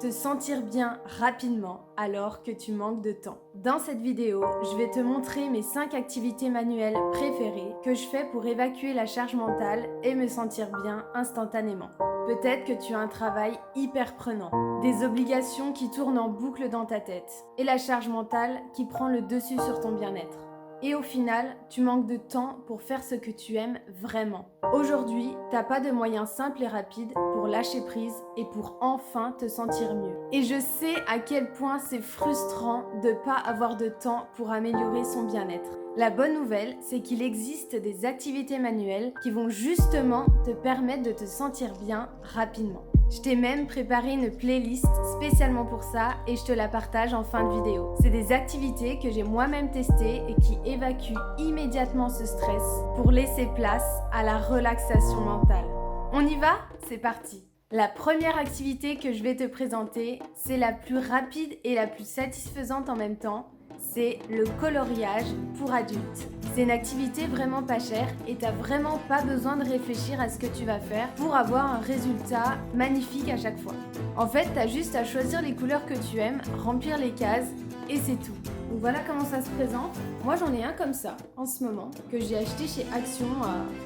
te sentir bien rapidement alors que tu manques de temps. Dans cette vidéo, je vais te montrer mes 5 activités manuelles préférées que je fais pour évacuer la charge mentale et me sentir bien instantanément. Peut-être que tu as un travail hyper prenant, des obligations qui tournent en boucle dans ta tête et la charge mentale qui prend le dessus sur ton bien-être. Et au final, tu manques de temps pour faire ce que tu aimes vraiment. Aujourd'hui, t'as pas de moyens simples et rapides pour lâcher prise et pour enfin te sentir mieux. Et je sais à quel point c'est frustrant de pas avoir de temps pour améliorer son bien-être. La bonne nouvelle, c'est qu'il existe des activités manuelles qui vont justement te permettre de te sentir bien rapidement. Je t'ai même préparé une playlist spécialement pour ça et je te la partage en fin de vidéo. C'est des activités que j'ai moi-même testées et qui évacuent immédiatement ce stress pour laisser place à la relaxation mentale. On y va ? C'est parti ! La première activité que je vais te présenter, c'est la plus rapide et la plus satisfaisante en même temps. C'est le coloriage pour adultes. C'est une activité vraiment pas chère et t'as vraiment pas besoin de réfléchir à ce que tu vas faire pour avoir un résultat magnifique à chaque fois. En fait, t'as juste à choisir les couleurs que tu aimes, remplir les cases et c'est tout. Donc voilà comment ça se présente. Moi j'en ai un comme ça en ce moment que j'ai acheté chez Action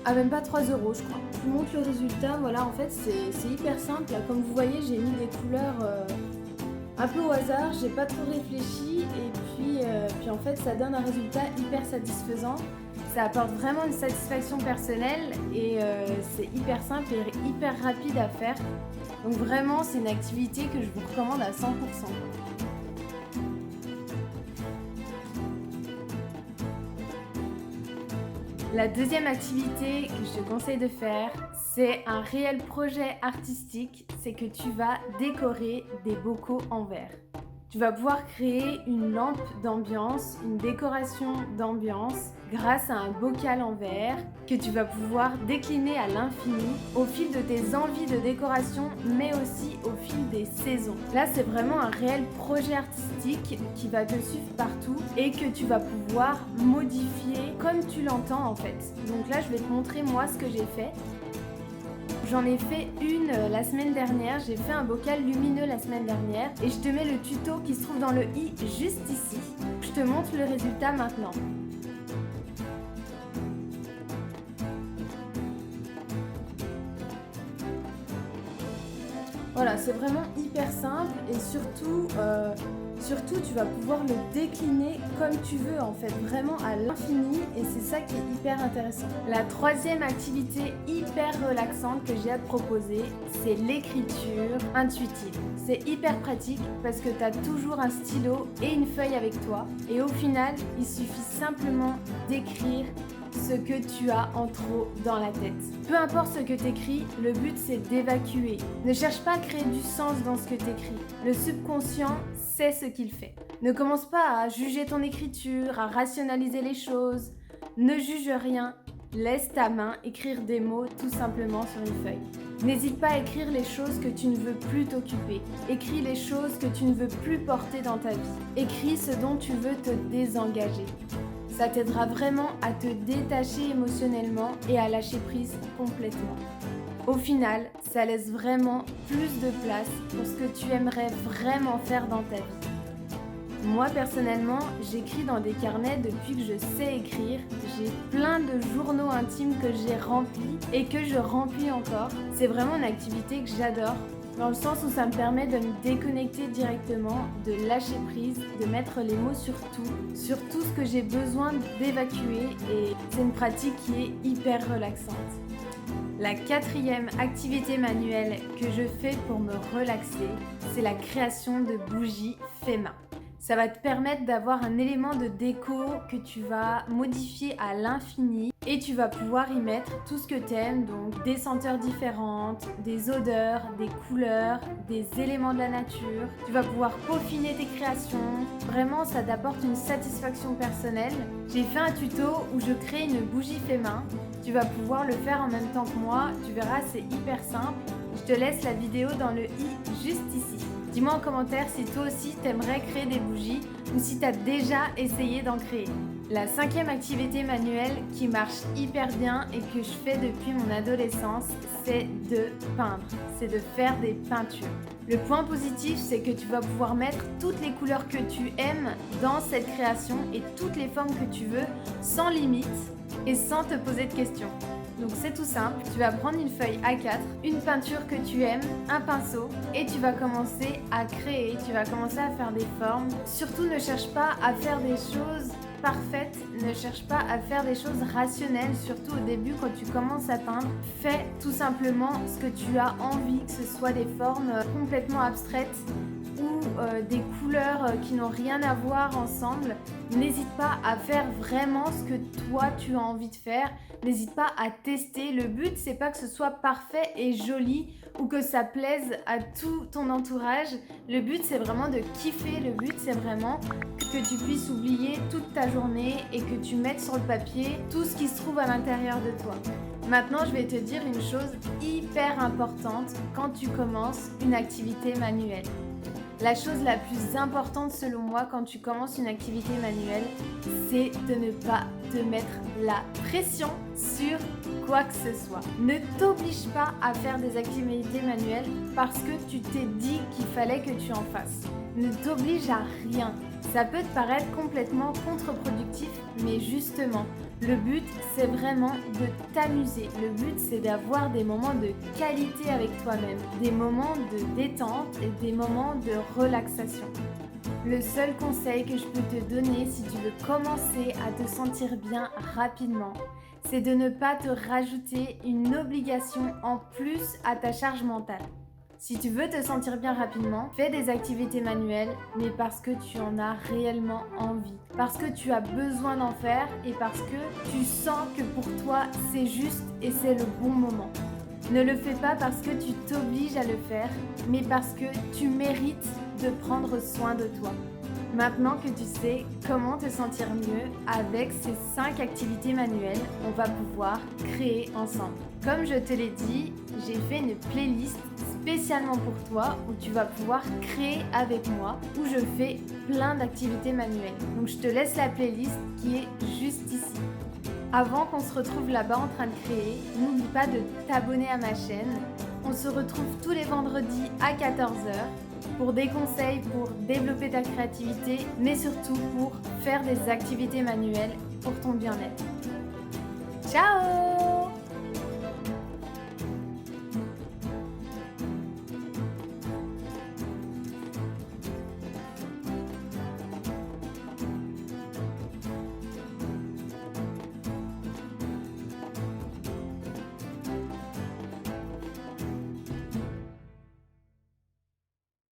à même pas 3 € je crois. Je vous montre le résultat, voilà en fait c'est hyper simple. Là, comme vous voyez j'ai mis des couleurs un peu au hasard, j'ai pas trop réfléchi et puis en fait ça donne un résultat hyper satisfaisant. Ça apporte vraiment une satisfaction personnelle et c'est hyper simple et hyper rapide à faire. Donc vraiment c'est une activité que je vous recommande à 100%. La deuxième activité que je te conseille de faire, c'est un réel projet artistique, c'est que tu vas décorer des bocaux en verre. Tu vas pouvoir créer une lampe d'ambiance, une décoration d'ambiance grâce à un bocal en verre que tu vas pouvoir décliner à l'infini au fil de tes envies de décoration mais aussi au fil des saisons. Là c'est vraiment un réel projet artistique qui va te suivre partout et que tu vas pouvoir modifier comme tu l'entends en fait. Donc là je vais te montrer moi ce que j'ai fait. J'en ai fait une la semaine dernière, j'ai fait un bocal lumineux la semaine dernière et je te mets le tuto qui se trouve dans le i juste ici. Je te montre le résultat maintenant. Voilà, c'est vraiment hyper simple et surtout tu vas pouvoir le décliner comme tu veux en fait, vraiment à l'infini et c'est ça qui est hyper intéressant. La troisième activité hyper relaxante que j'ai à te proposer, c'est l'écriture intuitive. C'est hyper pratique parce que tu as toujours un stylo et une feuille avec toi et au final, il suffit simplement d'écrire ce que tu as en trop dans la tête. Peu importe ce que t'écris, le but c'est d'évacuer. Ne cherche pas à créer du sens dans ce que t'écris. Le subconscient sait ce qu'il fait. Ne commence pas à juger ton écriture, à rationaliser les choses. Ne juge rien. Laisse ta main écrire des mots tout simplement sur une feuille. N'hésite pas à écrire les choses que tu ne veux plus t'occuper. Écris les choses que tu ne veux plus porter dans ta vie. Écris ce dont tu veux te désengager. Ça t'aidera vraiment à te détacher émotionnellement et à lâcher prise complètement. Au final, ça laisse vraiment plus de place pour ce que tu aimerais vraiment faire dans ta vie. Moi personnellement, j'écris dans des carnets depuis que je sais écrire. J'ai plein de journaux intimes que j'ai remplis et que je remplis encore. C'est vraiment une activité que j'adore. Dans le sens où ça me permet de me déconnecter directement, de lâcher prise, de mettre les mots sur tout ce que j'ai besoin d'évacuer et c'est une pratique qui est hyper relaxante. La quatrième activité manuelle que je fais pour me relaxer, c'est la création de bougies fait main. Ça va te permettre d'avoir un élément de déco que tu vas modifier à l'infini et tu vas pouvoir y mettre tout ce que tu aimes, donc des senteurs différentes, des odeurs, des couleurs, des éléments de la nature. Tu vas pouvoir peaufiner tes créations. Vraiment, ça t'apporte une satisfaction personnelle. J'ai fait un tuto où je crée une bougie fait main. Tu vas pouvoir le faire en même temps que moi. Tu verras, c'est hyper simple. Je te laisse la vidéo dans le i juste ici. Dis-moi en commentaire si toi aussi t'aimerais créer des bougies ou si t'as déjà essayé d'en créer. La cinquième activité manuelle qui marche hyper bien et que je fais depuis mon adolescence, c'est de peindre, c'est de faire des peintures. Le point positif, c'est que tu vas pouvoir mettre toutes les couleurs que tu aimes dans cette création et toutes les formes que tu veux sans limite et sans te poser de questions. Donc c'est tout simple, tu vas prendre une feuille A4, une peinture que tu aimes, un pinceau et tu vas commencer à créer, tu vas commencer à faire des formes. Surtout ne cherche pas à faire des choses parfaites, ne cherche pas à faire des choses rationnelles, surtout au début quand tu commences à peindre. Fais tout simplement ce que tu as envie, que ce soit des formes complètement abstraites ou des couleurs qui n'ont rien à voir ensemble. N'hésite pas à faire vraiment ce que toi tu as envie de faire. N'hésite pas à tester. Le but, c'est pas que ce soit parfait et joli ou que ça plaise à tout ton entourage. Le but, c'est vraiment de kiffer. Le but, c'est vraiment que tu puisses oublier toute ta journée et que tu mettes sur le papier tout ce qui se trouve à l'intérieur de toi. Maintenant, je vais te dire une chose hyper importante quand tu commences une activité manuelle. La chose la plus importante selon moi quand tu commences une activité manuelle, c'est de ne pas te mettre la pression sur quoi que ce soit. Ne t'oblige pas à faire des activités manuelles parce que tu t'es dit qu'il fallait que tu en fasses. Ne t'oblige à rien. Ça peut te paraître complètement contre-productif, mais justement, le but, c'est vraiment de t'amuser. Le but, c'est d'avoir des moments de qualité avec toi-même, des moments de détente et des moments de relaxation. Le seul conseil que je peux te donner si tu veux commencer à te sentir bien rapidement, c'est de ne pas te rajouter une obligation en plus à ta charge mentale. Si tu veux te sentir bien rapidement, fais des activités manuelles, mais parce que tu en as réellement envie. Parce que tu as besoin d'en faire et parce que tu sens que pour toi, c'est juste et c'est le bon moment. Ne le fais pas parce que tu t'obliges à le faire, mais parce que tu mérites de prendre soin de toi. Maintenant que tu sais comment te sentir mieux avec ces 5 activités manuelles, on va pouvoir créer ensemble. Comme je te l'ai dit, j'ai fait une playlist spécialement pour toi où tu vas pouvoir créer avec moi, où je fais plein d'activités manuelles. Donc je te laisse la playlist qui est juste ici. Avant qu'on se retrouve là-bas en train de créer, n'oublie pas de t'abonner à ma chaîne. On se retrouve tous les vendredis à 14h pour des conseils pour développer ta créativité, mais surtout pour faire des activités manuelles pour ton bien-être. Ciao!